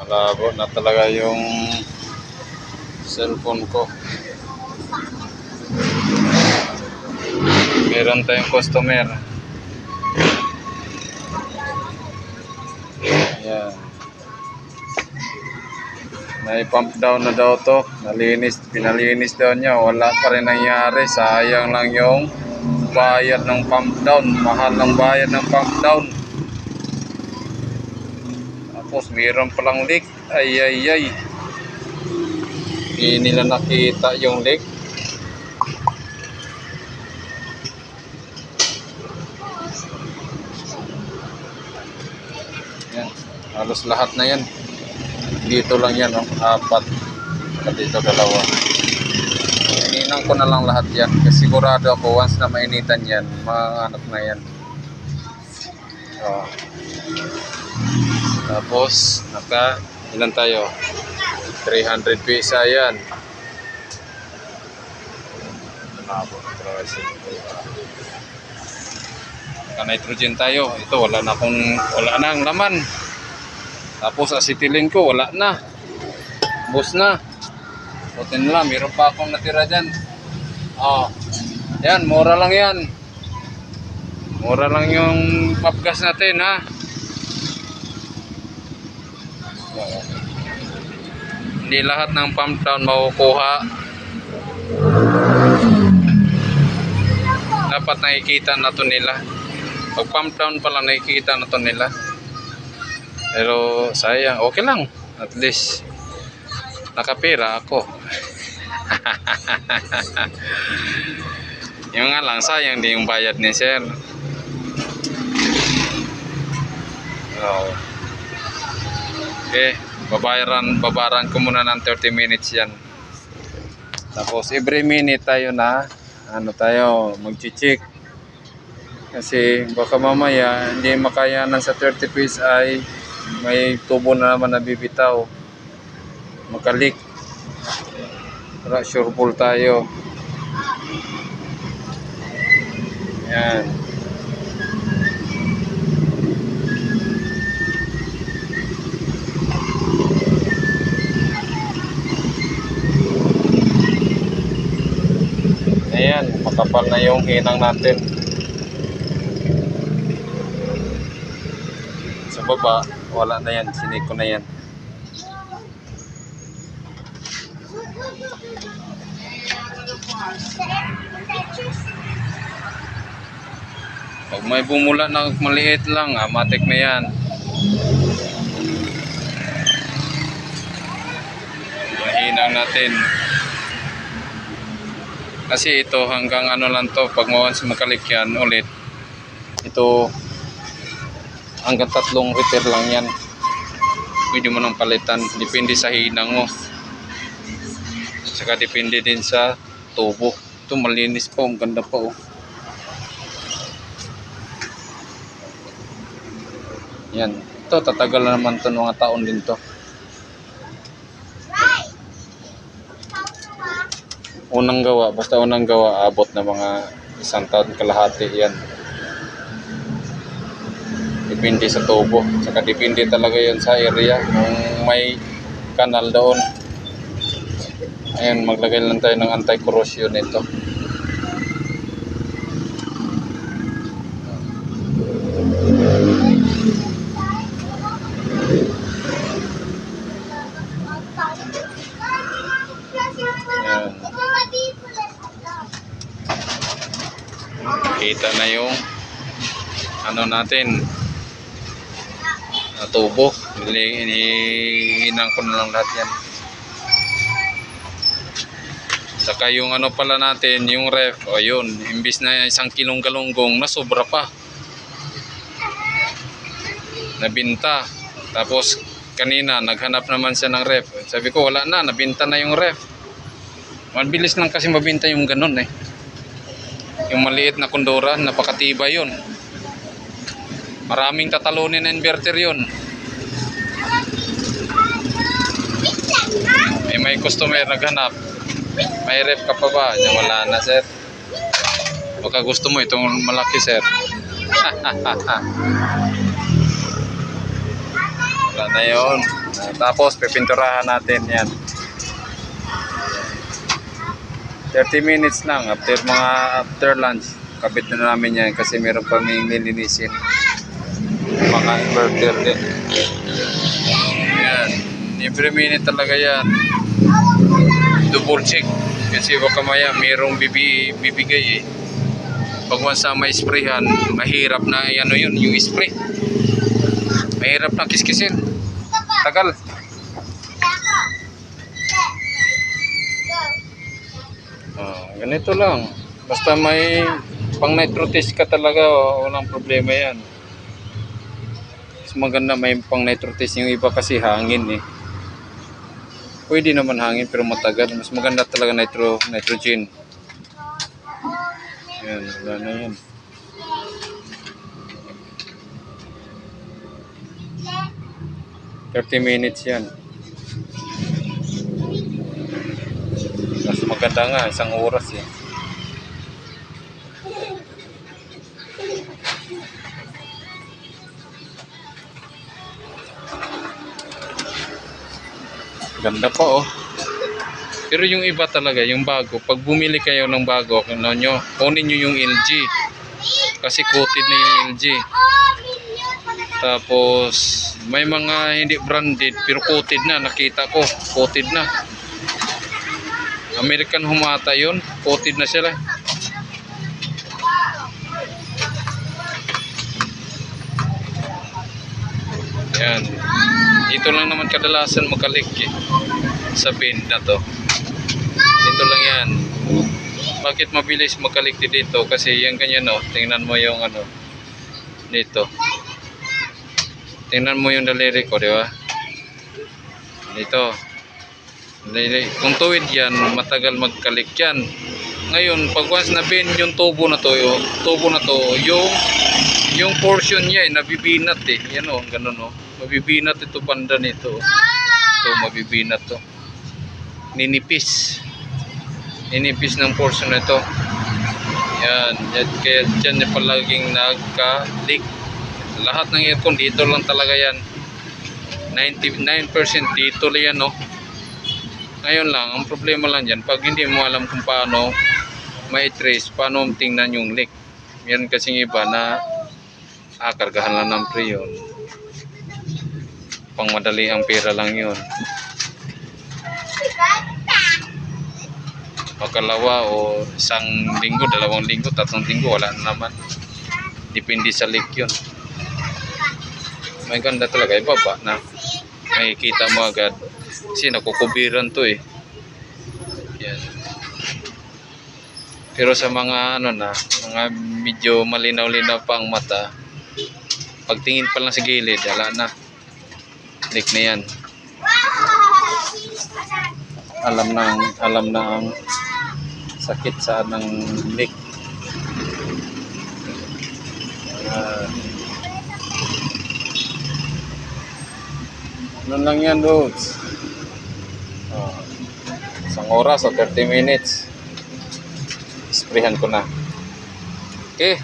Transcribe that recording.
Malabo na talaga yung cellphone ko. Meron tayong customer. Ayan. Nai-pump down na daw to. Pinalinis daw niya. Wala pa rin nangyari. Sayang lang yung bayad ng pump down. Mahal ng bayad ng pump down. Tapos mayroon palang leak. Ay. Hindi nila nakita yung leak. Yan. Halos lahat na yan. Dito lang yan, oh. 4. At dito 2. Ininan ko na lang lahat yan. Kasi sigurado ako once na mainitan yan, maanap na yan. So, tapos, ilan tayo? 300 pisa yan. Naka-nitrogen tayo. Ito, wala na ang laman. Tapos acetylene ko, wala na. Bus na. Buti nila, meron pa akong natira dyan. Yan, mura lang yan. Mura lang yung papgas natin, ha. Hindi lahat ng pump down makukuha. Dapat nakikita na to nila. Pag pump down pala nakikita na to nila. Pero sayang, okay lang. At least nakapira ako. Yung nga lang, sayang din yung bayad ni sir. Okay, babayaran ko muna ng 30 minutes yan. Tapos every minute tayo na mag-check. Kasi baka mamaya hindi makayanan sa 30 piece ay may tubo na naman nabibitaw, makalik. Para sure full tayo. Yan. Ayan, makapal na yung hinang natin. Sa baba, wala na yan, siniko na yan. Pag may bumula na maliit lang, matik na yan. Mahinang natin. Kasi ito hanggang ano lang to, pag once makalik yan ulit, ito hanggang 3 repair lang yan. Pwede mo nang palitan, depende sa hinang mo. Saka depende din sa tubo. Ito malinis pa, ang ganda pa, oh. Yan, ito tatagal na naman to, mga taon din to. Unang gawa, basta unang gawa, abot na mga 1 taon kalahati yan. Depende sa tubo, saka depende talaga yan sa area. Kung may kanal doon, ayan, maglagay lang tayo ng anti-corrosion nito. Ayan. Kita na yung ano natin, tubo. Hinihinang ko na lang lahat yan. Saka yung ano pala natin, yung ref, o yun, imbis na 1 kilong galunggong, nasobra pa. Nabinta. Tapos kanina, naghanap naman siya ng ref. Sabi ko, wala na, nabinta na yung ref. Mabilis lang kasi mabinta yung ganun, eh. Yung maliit na kondora, napakatiba yun. Maraming tatalunin na inverter yun. May customer naghanap. May ref ka pa ba? Wala na, sir. Baka gusto mo itong malaki, sir. Wala na yun. Tapos pipinturahan natin yan. 30 minutes lang after lunch. Kapit na namin yan kasi meron pa kaming nilinisin. Mga inverter din. Yan. Every minute talaga yan. Double check. Kasi baka maya mayroong bibigay eh. Pag once na may sprayhan, mahirap na ano yun, yung spray. Mahirap na kiskisin. Tagal. Ganito lang. Basta may pang nitro test ka talaga, walang problema yan. Mas maganda may pang nitro test, yung iba kasi hangin eh. Pwede naman hangin pero matagal. Mas maganda talaga nitrogen. Yan, wala na yan. $30 minutes yan. Mas maganda nga, 1 oras eh. Ganda pa oh. Pero yung iba talaga, yung bago, pag bumili kayo ng bago, kunin nyo yung LG. Kasi coated na yung LG. Tapos, may mga hindi branded, pero coated na, nakita ko, coated na. American Humata yun, coated na sila. Yan. Dito lang naman kadalasan makalik eh, sa bend na to. Dito lang yan. Bakit mabilis makalik dito? Kasi yan ganyan oh. Tingnan mo yung ano dito. Tingnan mo yung daliri ko, di ba? Dito. Kung tuwid yan, matagal magkalik yan. Ngayon, pag once na bend yung tubo na to, yung portion niya nabibinat eh. Yan oh, ganun oh. Mabibinat ito banda nito. Ito mabibinat to. Ninipis ng portion nito. Yan, kaya dyan palaging nagka-leak. Lahat ng aircon dito lang talaga yan. 99% dito lang yan no. Ngayon lang, ang problema lang dyan, pag hindi mo alam kung paano may trace, paano tingnan yung leak. Yan kasing iba na kargahan lang ng pre yun. Pang madali ang pera lang yun. Pagkalawa o 1 linggo, 2 linggo, 3 linggo, wala na naman. Depende sa leak yun. May ganda talaga, ibaba na. Makikita mo agad. Kasi nakukubiran to eh. Yan. Pero sa mga ano na, mga medyo malinaw-linaw pa ang mata, pagtingin pa lang sa gilid, wala na. Leak na yan. Alam na ang sakit sa ng leak. Ano lang yan, dudes? 1 oras o 30 minutes. Sprayhan ko na. Okay.